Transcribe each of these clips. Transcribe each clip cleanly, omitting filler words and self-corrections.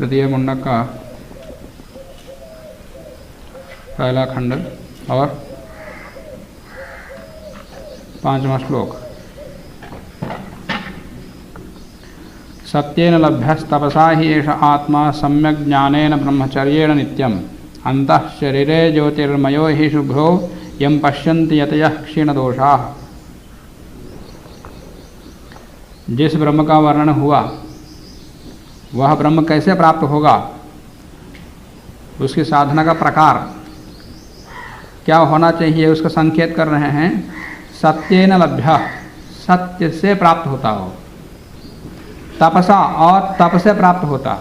तृतीय मुंडक का पहला खंड और 5वां श्लोक। सत्येन लभ्यस्तपसा हि एष आत्मा सम्यक् ज्ञानेन ब्रह्मचर्येण नित्यम् अन्तः शरीरे ज्योतिर्मयो हि शुभ्रो यं पश्यन्ति यतयः क्षीणदोषाः। जिस ब्रह्म का वर्णन हुआ वह ब्रह्म कैसे प्राप्त होगा, उसकी साधना का प्रकार क्या होना चाहिए, उसका संकेत कर रहे हैं। सत्येन लभ्य, सत्य से प्राप्त होता हो, तपसा और तप से प्राप्त होता।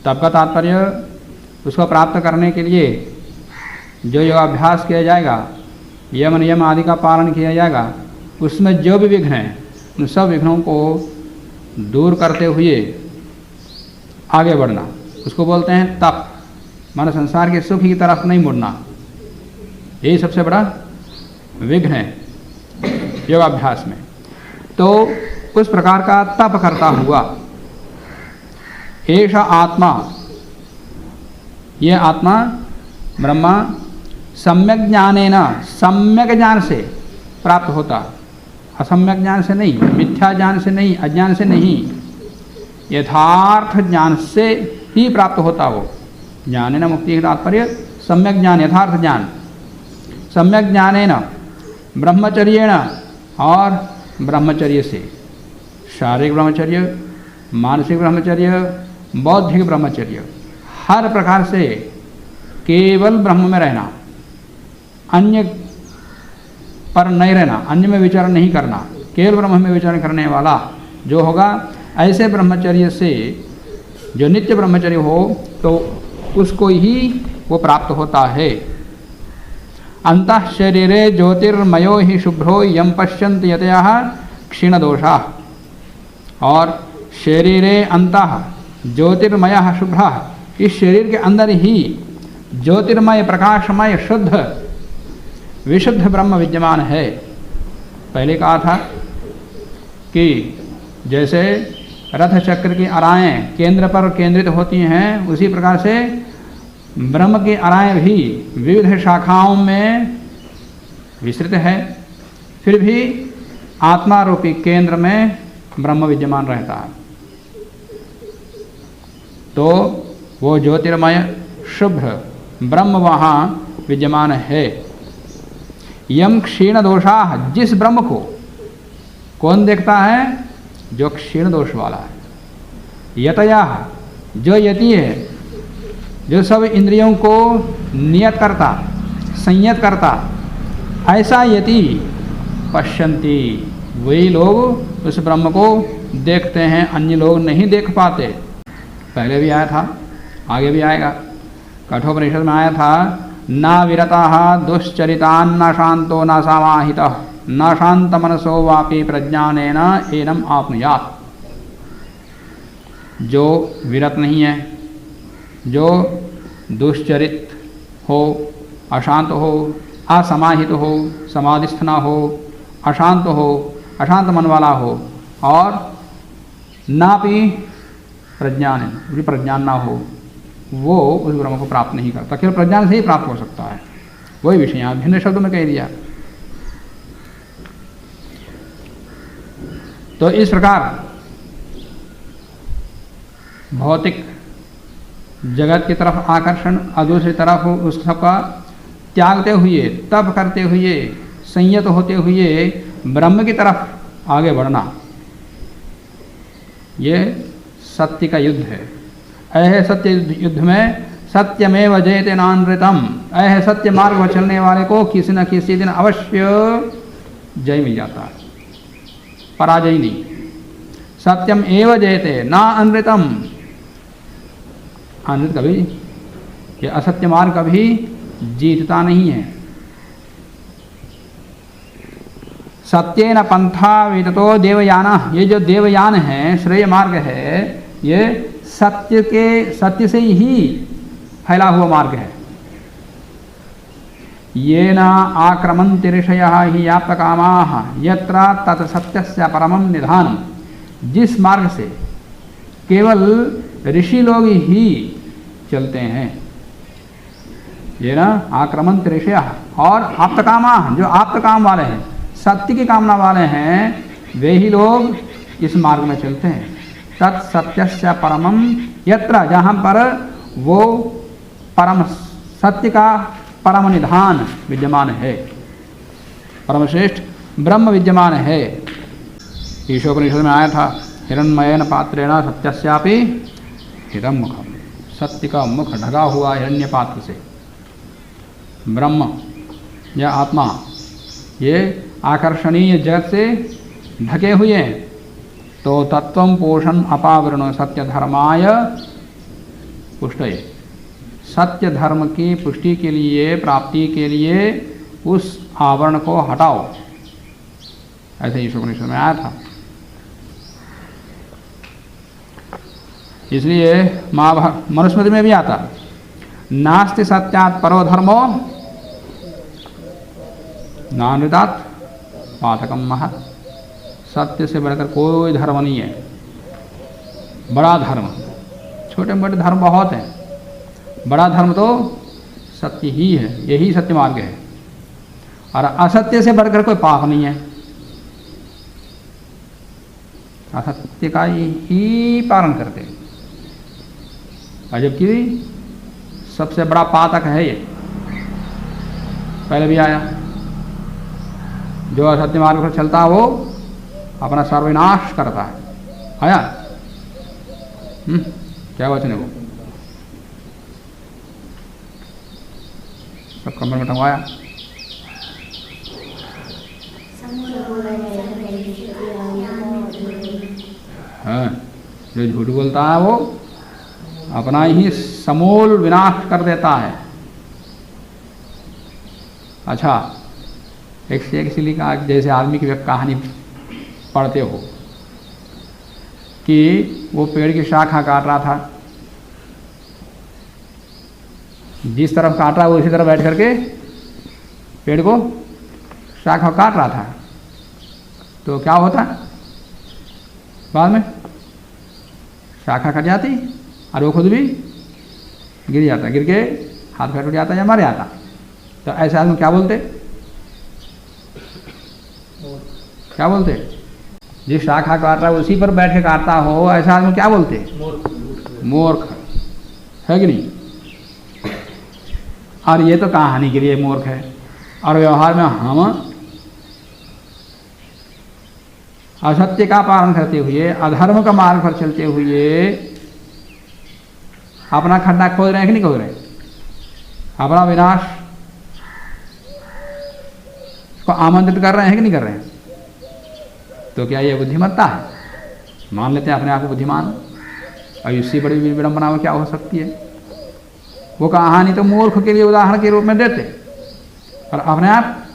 तप का तात्पर्य उसको प्राप्त करने के लिए जो योगाभ्यास किया जाएगा, यम नियम आदि का पालन किया जाएगा, उसमें जो भी विघ्न हैं उन सब विघ्नों को दूर करते हुए आगे बढ़ना, उसको बोलते हैं तप। मानो संसार के सुख की तरफ नहीं मुड़ना, यही सबसे बड़ा विघ्न है योगाभ्यास में। तो उस प्रकार का तप करता हुआ एष आत्मा, ये आत्मा ब्रह्मा सम्यक ज्ञानेन, सम्यक ज्ञान से प्राप्त होता, असम्यक ज्ञान से नहीं, मिथ्या ज्ञान से नहीं, अज्ञान से नहीं, यथार्थ ज्ञान से ही प्राप्त होता। वो ज्ञानेन मुक्ति का तात्पर्य सम्यक ज्ञान, यथार्थ ज्ञान। सम्यक ज्ञानेन ब्रह्मचर्येण, और ब्रह्मचर्य से, शारीरिक ब्रह्मचर्य, मानसिक ब्रह्मचर्य, बौद्धिक ब्रह्मचर्य, हर प्रकार से केवल ब्रह्म में रहना, अन्य पर नहीं रहना, अन्य में विचार नहीं करना, केवल ब्रह्म में विचार करने वाला जो होगा, ऐसे ब्रह्मचर्य से जो नित्य ब्रह्मचर्य हो तो उसको ही वो प्राप्त होता है। अंतः शरीरे ज्योतिर्मयो हि शुभ्रो यम पश्यन्ति यतयः क्षीणदोषाः। और शरीरे अंतः ज्योतिर्मयः शुभ्रः, इस शरीर के अंदर ही ज्योतिर्मय, प्रकाशमय, शुद्ध, विशुद्ध ब्रह्म विद्यमान है। पहले कहा था कि जैसे रथ चक्र की अराएं केंद्र पर केंद्रित होती हैं, उसी प्रकार से ब्रह्म की अराएं भी विविध शाखाओं में विस्तृत है, फिर भी आत्मा रूपी केंद्र में ब्रह्म विद्यमान रहता है। तो वो ज्योतिर्मय शुभ्र ब्रह्म वहाँ विद्यमान है। यम क्षीण दोषाः, जिस ब्रह्म को कौन देखता है, जो क्षीण दोष वाला है। यतयः, जो यति है, जो सब इंद्रियों को नियत करता, संयत करता, ऐसा यति पश्यन्ति, वही लोग उस ब्रह्म को देखते हैं, अन्य लोग नहीं देख पाते। पहले भी आया था, आगे भी आएगा। कठोपनिषद में आया था, न विरतः दुश्चरितान्न शांतो न समाहितः न शांत मनसो वापि प्रज्ञानेन एनम आप्नुयात्। जो विरत नहीं है, जो दुश्चरित हो, अशांत हो, असमाहित हो, समाधिस्थ न हो, अशांत हो, अशांत मन वाला हो, और नापि प्रज्ञान, प्रज्ञान ना हो, वो उस ब्रह्म को प्राप्त नहीं करता। केवल प्रज्ञान से ही प्राप्त हो सकता है। वही विषय यहाँ भिन्न शब्दों में कह दिया। तो इस प्रकार भौतिक जगत की तरफ आकर्षण और दूसरी तरफ उस सबका त्यागते हुए, तप करते हुए, संयत होते हुए ब्रह्म की तरफ आगे बढ़ना, ये सत्य का युद्ध है। ऐसे सत्य युद्ध में सत्यमेव जयते नानृतम, ऐसे सत्य मार्ग पर चलने वाले को किसी न किसी दिन अवश्य जय मिल जाता है, पराजय नहीं। सत्यम एव जयते ना अनृतम, अनृत कभी, ये असत्य मार्ग कभी जीतता नहीं है। सत्येन पंथा विततो देवयान, ये जो देवयान है, श्रेय मार्ग है, ये सत्य से ही फैला हुआ मार्ग है। ये न आक्रमन्ति ऋषयः हि याप्तकामाः यत्र तत् सत्यस्य परमं निधानम्। जिस मार्ग से केवल ऋषि लोग ही चलते हैं। ये ना आक्रमण ऋषि और आप्तकामा, जो आप्तकाम वाले हैं, सत्य की कामना वाले हैं, वे ही लोग इस मार्ग में चलते हैं। तत्सत्यस्य परमम यत्र, जहाँ पर वो परम सत्य का परम निधान विद्यमान है, परमश्रेष्ठ ब्रह्म विद्यमान है। ईशोपनिषद में आया था, हिरण्मयेन पात्रेण सत्यस्यापि हिरण्यं मुखम, सत्य का मुख ढका हुआ हिरण्य पात्र से। ब्रह्म या आत्मा ये आकर्षणीय जगत से ढके हुए हैं, तो तत्वं पोषण अपावरण सत्य धर्माय पुष्टये, सत्य धर्म की पुष्टि के लिए, प्राप्ति के लिए उस आवरण को हटाओ, ऐसे ईशोपनिषद में आया था। इसलिए मनुस्मृति में भी आता, नास्ति सत्यात् परो धर्मो नानृतात् पाठकम महत्, सत्य से बढ़कर कोई धर्म नहीं है। बड़ा धर्म, छोटे मोटे धर्म बहुत हैं, बड़ा धर्म तो सत्य ही है, यही सत्य मार्ग है। और असत्य से बढ़कर कोई पाप नहीं है, असत्य का ही पालन करते हैं। और जबकि सबसे बड़ा पातक है ये, पहले भी आया, जो असत्य मार्ग पर चलता है वो अपना सर्वनाश करता है। आया क्या वचन है वो, सब कमर में टंगवाया। हाँ, जो झूठ बोलता है वो अपना ही समूल विनाश कर देता है। अच्छा, एक से एक सिली का, जैसे आदमी की कहानी पढ़ते हो कि वो पेड़ की शाखा काट रहा था, जिस तरफ काट रहा वो उसी तरफ बैठ करके पेड़ को शाखा काट रहा था, तो क्या होता बाद में, शाखा कट जाती और वो खुद भी गिर जाता, गिर के हाथ पैर टूट जाता या मर जाता। तो ऐसे आदमी क्या बोलते, क्या बोलते, जिस शाखा काट रहा है उसी पर बैठ के काटता हो, ऐसा आदमी क्या बोलते, मूर्ख है कि नहीं। और ये तो कहानी के लिए मूर्ख है, और व्यवहार में हम असत्य का पालन करते हुए, अधर्म का मार्ग पर चलते हुए अपना खड्डा खोद रहे हैं कि नहीं खोद रहे, अपना विनाश को आमंत्रित कर रहे हैं कि नहीं कर रहे हैं। तो क्या ये बुद्धिमत्ता है, मान लेते हैं अपने आप को बुद्धिमान, और इससे बड़ी विडंबना में क्या हो सकती है। वो कहानी तो मूर्ख के लिए उदाहरण के रूप में देते, और अपने आप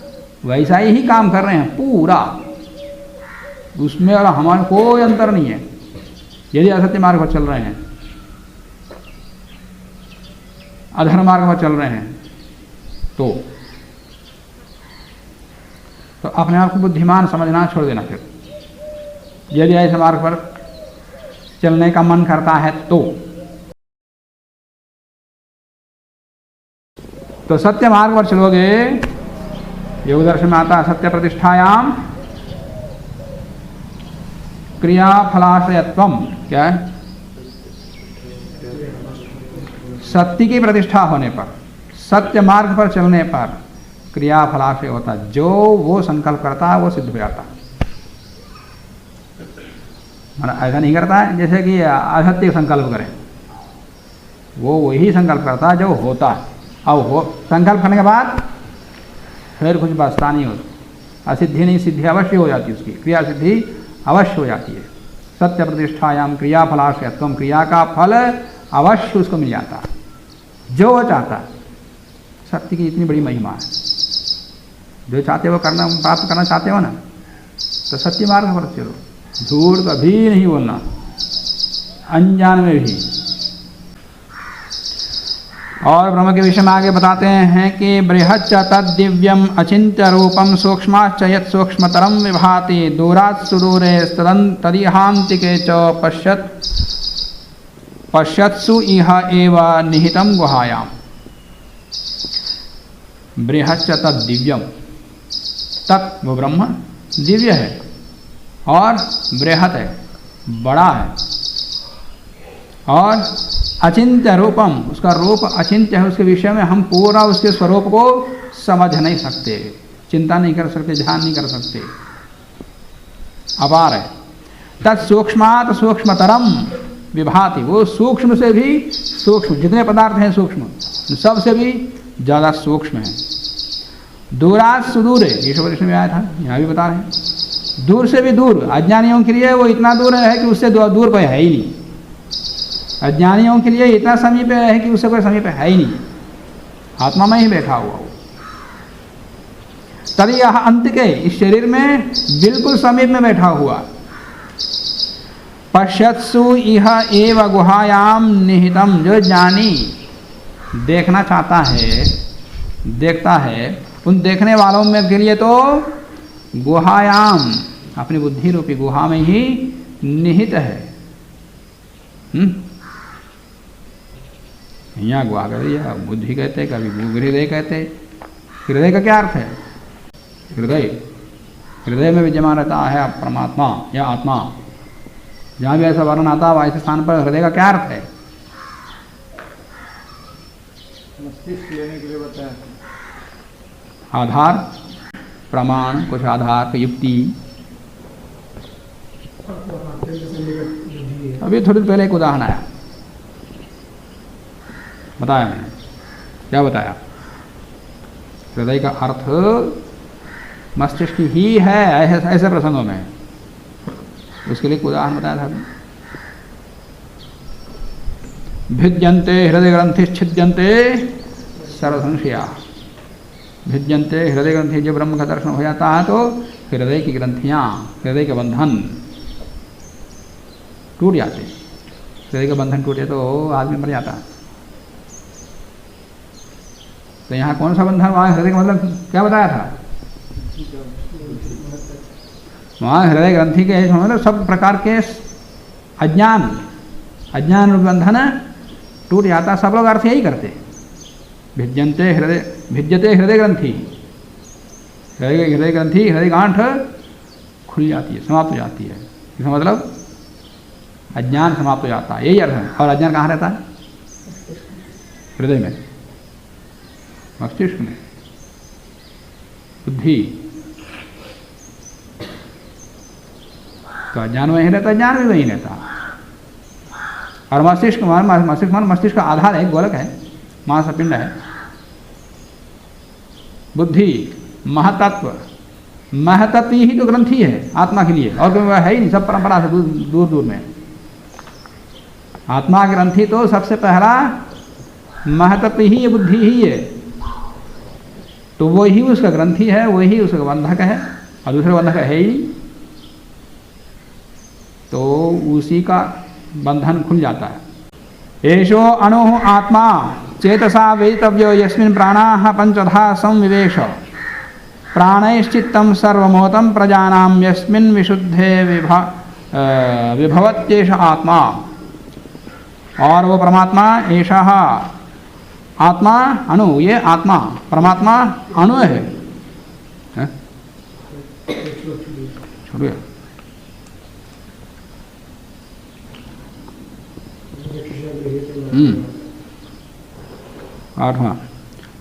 वैसा ही काम कर रहे हैं पूरा, उसमें और हमारे कोई अंतर नहीं है। यदि असत्य मार्ग पर चल रहे हैं, अधर्म मार्ग पर चल रहे हैं, तो अपने आप को बुद्धिमान समझना छोड़ देना। फिर यदि ऐसे मार्ग पर चलने का मन करता है तो सत्य मार्ग पर चलोगे। योग दर्शन में आता है, सत्य प्रतिष्ठायाम क्रिया फलाश्रयत्वम, क्या है, सत्य की प्रतिष्ठा होने पर, सत्य मार्ग पर चलने पर क्रिया फलाश्रय होता है। जो वो संकल्प करता है वो सिद्ध हो जाता है। मतलब ऐसा नहीं करता है जैसे कि असत्य संकल्प करें, वो वही संकल्प करता है जो होता है। अब हो संकल्प करने के बाद फिर कुछ बचता नहीं होता, असिद्धि नहीं सिद्धि अवश्य हो जाती है, उसकी क्रिया सिद्धि अवश्य हो जाती है। सत्य प्रतिष्ठायाम क्रिया फलाश्रयत्वम, क्रिया का फल अवश्य उसको मिल जाता है जो वो चाहता है। सत्य की इतनी बड़ी महिमा है, जो चाहते हो करना, प्राप्त करना चाहते हो ना, तो सत्य मार्ग पर चलो, झूठ कभी नहीं बोलना, अनजान में भी। और ब्रह्म के विषय में आगे बताते हैं कि बृहच्च तद दिव्यम अचिंत्य रूपम सूक्ष्माश्च यत् सूक्ष्मतरम विभाति दूरात् सुदूरे तदिहांतिके च पश्यत् पश्यत्सु इह एव निहितं गुहायाम बृहच्च तद दिव्यम। तत् वो ब्रह्म दिव्य है और बृहत है, बड़ा है, और अचिंत्य रूपम, उसका रूप अचिंत्य है, उसके विषय में हम पूरा उसके स्वरूप को समझ नहीं सकते, चिंता नहीं कर सकते, ध्यान नहीं कर सकते, अपार है। तत्सूक्ष्मात् सूक्ष्मतरम विभाति, वो सूक्ष्म से भी सूक्ष्म, जितने पदार्थ हैं सूक्ष्म सबसे भी ज़्यादा सूक्ष्म है। दूरात सुदूर है, ईश्वर में आया था, यहाँ भी बता रहे हैं। दूर से भी दूर, अज्ञानियों के लिए वो इतना दूर है कि उससे दूर कोई है ही नहीं। अज्ञानियों के लिए इतना समीप है कि उससे कोई समीप है ही नहीं, आत्मा में ही बैठा हुआ वो। तभी यह अंत के इस शरीर में बिल्कुल समीप में बैठा हुआ। पश्यत्सु इह एव गुहायाम निहितम, जो ज्ञानी देखना चाहता है, देखता है, उन देखने वालों में के लिए तो गुहायाम, अपनी बुद्धि रूपी गुहा में ही निहित है। यहाँ गुहा कहते, बुद्धि कहते, कभी हृदय कहते। हृदय का क्या अर्थ है? हृदय में विद्यमान रहता है परमात्मा या आत्मा। जहाँ भी ऐसा वर्णन आता है ऐसे स्थान पर हृदय का क्या अर्थ है? मस्तिष्क लेने के लिए बताया, आधार, प्रमाण, कुछ आधार, युक्ति। अभी थोड़ी देर पहले एक उदाहरण आया, बताया मैंने, क्या बताया? हृदय का अर्थ मस्तिष्क ही है, ऐसे प्रसंगों में। उसके लिए एक उदाहरण बताया था। भिद्यन्ते हृदय ग्रंथि छिद्यन्ते सर्वसंशया। भिद्यन्ते हृदय ग्रंथि, जो ब्रह्म का दर्शन हो जाता है तो हृदय की ग्रंथियाँ, हृदय के बंधन टूट जाते। हृदय के बंधन टूटे तो आदमी मर जाता। तो यहाँ कौन सा बंधन? वहाँ हृदय का मतलब क्या बताया था? वहाँ हृदय ग्रंथि के मतलब सब प्रकार के अज्ञान रूप बंधन टूट जाता। सब लोग अर्थ यही करते, भिद्यते हृदय ग्रंथि, हृदय ग्रंथि, हृदय गांठ खुल जाती है, समाप्त हो जाती है। इसका मतलब अज्ञान समाप्त हो जाता है, यही अर्थ है। और अज्ञान कहाँ रहता है? हृदय में, मस्तिष्क में, बुद्धि। तो अज्ञान वहीं रहता, ज्ञान भी वहीं रहता। और मस्तिष्क का आधार है, गोलक है, महासपिंड है। बुद्धि, महतत्व ही तो ग्रंथि है आत्मा के लिए, और कोई है ही नहीं। सब परंपरा से दूर दूर में आत्मा ग्रंथि तो सबसे पहला महतत्व ही है, बुद्धि ही है। तो वही उसका ग्रंथि है, वही उसका बंधक है, और दूसरा बंधक है ही। तो उसी का बंधन खुल जाता है। एषो अणु आत्मा चेतसा वेदितव्यो यस्मिन् प्राणाः पंचधा संविवेश प्राणैश्चित्तं सर्वमोतं प्रजानां यस्मिन् विशुद्धे विभवत्येष आत्मा। और वो परमात्मा, एषा आत्मा अणु, ये आत्मा परमात्मा अणु है। छोड़िए, आठवां,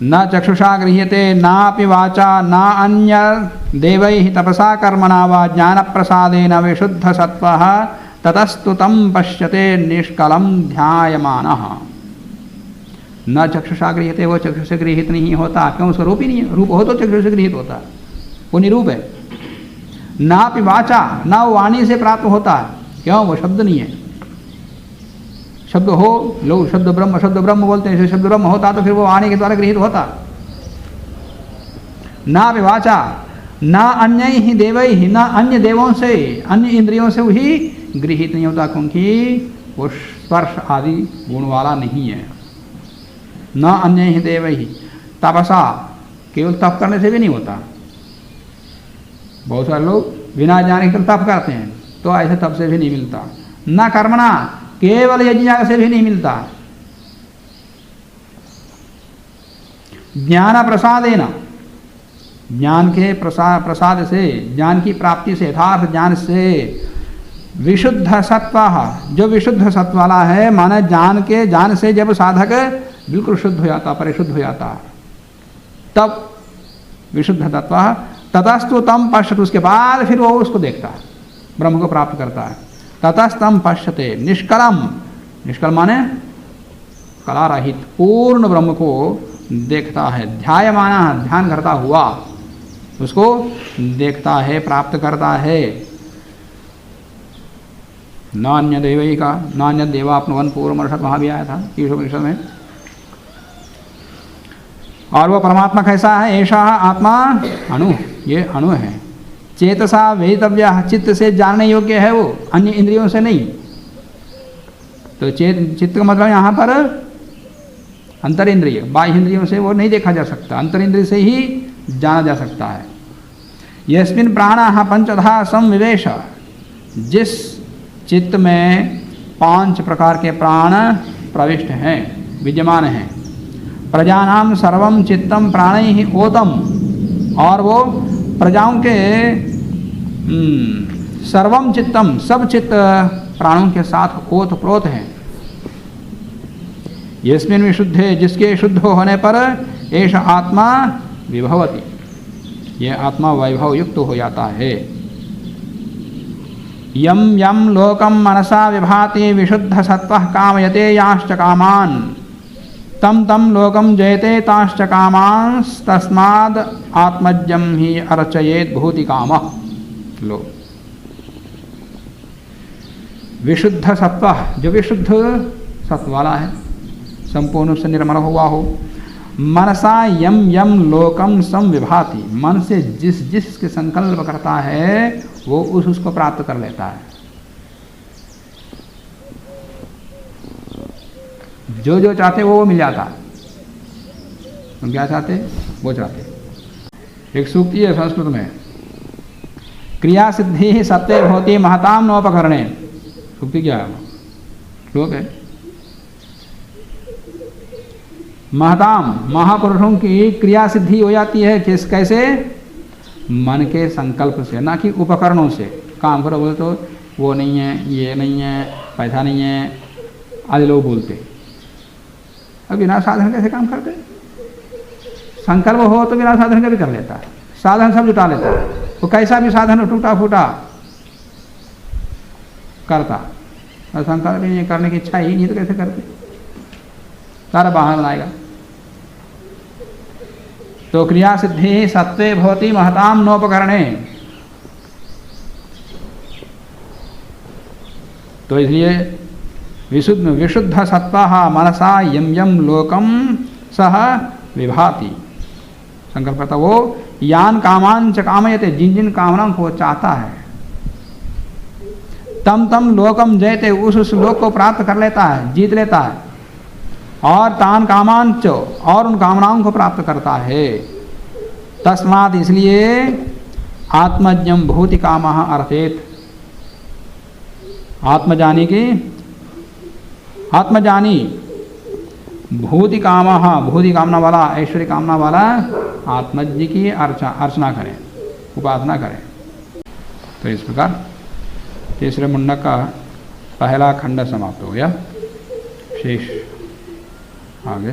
न चक्षुषा गृह्यते नापि वाचा न अन्य देवैः तपसा कर्मणा वा ज्ञान प्रसादेन विशुद्ध सत्वः ततस्तु तं पश्यते निष्कलं ध्यायमानः। न चक्षुषा गृह्यते, वो चक्षु से गृहित नहीं होता। क्यों? उसका रूप ही नहीं है। रूप हो तो चक्षु से गृहित होता, वो निरूप है। नापि वाचा, न वाणी से प्राप्त होता। क्यों? वो शब्द नहीं है। शब्द हो, लोग शब्द ब्रह्म बोलते हैं। शब्द ब्रह्म होता तो फिर वो वाणी के द्वारा गृहित होता। ना विवाचा, ना अन्य ही देवै ही, ना अन्य देवों से, अन्य इंद्रियों से वही गृहित नहीं होता, क्योंकि वो स्पर्श आदि गुण वाला नहीं है। न अन्य ही देवै ही तपसा, केवल तप करने से भी नहीं होता। बहुत सारे लोग बिना जाने के तप करते हैं, तो ऐसे तप से भी नहीं मिलता। न कर्मणा, केवल यज्ञ याग से भी नहीं मिलता। ज्ञान प्रसादेन, ज्ञान के प्रसाद से, ज्ञान की प्राप्ति से, यथार्थ ज्ञान से, विशुद्ध सत्व, जो विशुद्ध सत्व वाला है, माने ज्ञान से जब साधक बिल्कुल शुद्ध हो जाता, परिशुद्ध हो जाता, तब विशुद्ध तत्व ततस्तु तम पश्यते, उसके बाद फिर वो उसको देखता है, ब्रह्म को प्राप्त करता है। ततस्तम पश्यते निष्कलम, निष्कल माने कला रहित, पूर्ण ब्रह्म को देखता है। ध्यायमाना, ध्यान करता हुआ उसको देखता है, प्राप्त करता है। नान्य देवी का, नान्य देवाप्नुवन पूर्वमर्षद वहाँ भी आया था ईशोपनिषद में। और वो परमात्मा कैसा है? ऐसा आत्मा अणु, ये अणु है। चेतसा वेदितव्य, चित्त से जानने योग्य है वो, अन्य इंद्रियों से नहीं। तो चित्त का मतलब यहाँ पर अंतर इंद्रिय, बाह्य इंद्रियों से वो नहीं देखा जा सकता, अंतर इंद्रिय से ही जाना जा सकता है। यस्मिन् प्राणाः पंचधा संविवेश, जिस चित्त में 5 प्रकार के प्राण प्रविष्ट हैं, विद्यमान हैं। प्रजानां सर्वं चित्तम प्राणैः ओतम, और वो प्रजाओं के सर्वम चित्तम, सब चित्त प्राणों के साथ ओत प्रोत हैं। यस्मिन् विशुद्धे, जिसके शुद्ध होने पर एष आत्मा विभवति, यह आत्मा वैभव युक्त हो जाता है। यम यम लोकम मनसा विभाति विशुद्ध सत्वः कामयते याश्च कामान्, तम तम लोकम जयते ताश्च कामांस्तस्माद् आत्मज्ञं हि अर्चयेत् भूति कामः। लो, विशुद्ध सत्व, जो विशुद्ध सत्व वाला है, संपूर्ण रूप से निर्मल हुआ हो। मनसा यम यम लोकम संविभाति, मन से जिस जिस के संकल्प करता है वो उसको प्राप्त कर लेता है। जो जो चाहते वो मिल जाता। तुम क्या चाहते वो चाहते। एक सूक्ति है संस्कृत में, क्रिया सिद्धि सत्य भवति महताम नोपकरणे। सूक्ति क्या है? श्लोक है। महताम, महापुरुषों की क्रिया सिद्धि हो जाती है किस, कैसे? मन के संकल्प से, ना कि उपकरणों से। काम करो बोले तो वो नहीं है, ये नहीं है, पैसा नहीं है, आदि लोग बोलते। अब बिना साधन कैसे काम करते? संकल्प हो तो बिना साधन का भी कर लेता है, साधन सब जुटा लेता है। वो कैसा भी साधन हो, टूटा फूटा करता, और संकल्प नहीं करने की इच्छा ही नहीं तो कैसे करते? सारा बहाना बनाएगा। तो क्रिया सिद्धि सत्वे भवति महताम नोपकरणे। तो इसलिए विशुद्ध सत्वः मनसा यम यम लोकम सह विभाति, संकल्प करता वो यान कामान च कामयते, जिन जिन कामनाओं को चाहता है। तम तम लोकम जयते, उस लोक को प्राप्त कर लेता है, जीत लेता है। और तान कामांच, और उन कामनाओं को प्राप्त करता है। तस्मात्, इसलिए आत्मज्ञं भूति कामः अर्थेत, आत्मजानी की, आत्मजानी भूति कामः, भूति कामना वाला, ऐश्वर्य कामना वाला आत्मज्ञ की अर्चना करें, उपासना करें। तो इस प्रकार तीसरे मुंडक का पहला खंड समाप्त हो गया। शेष आगे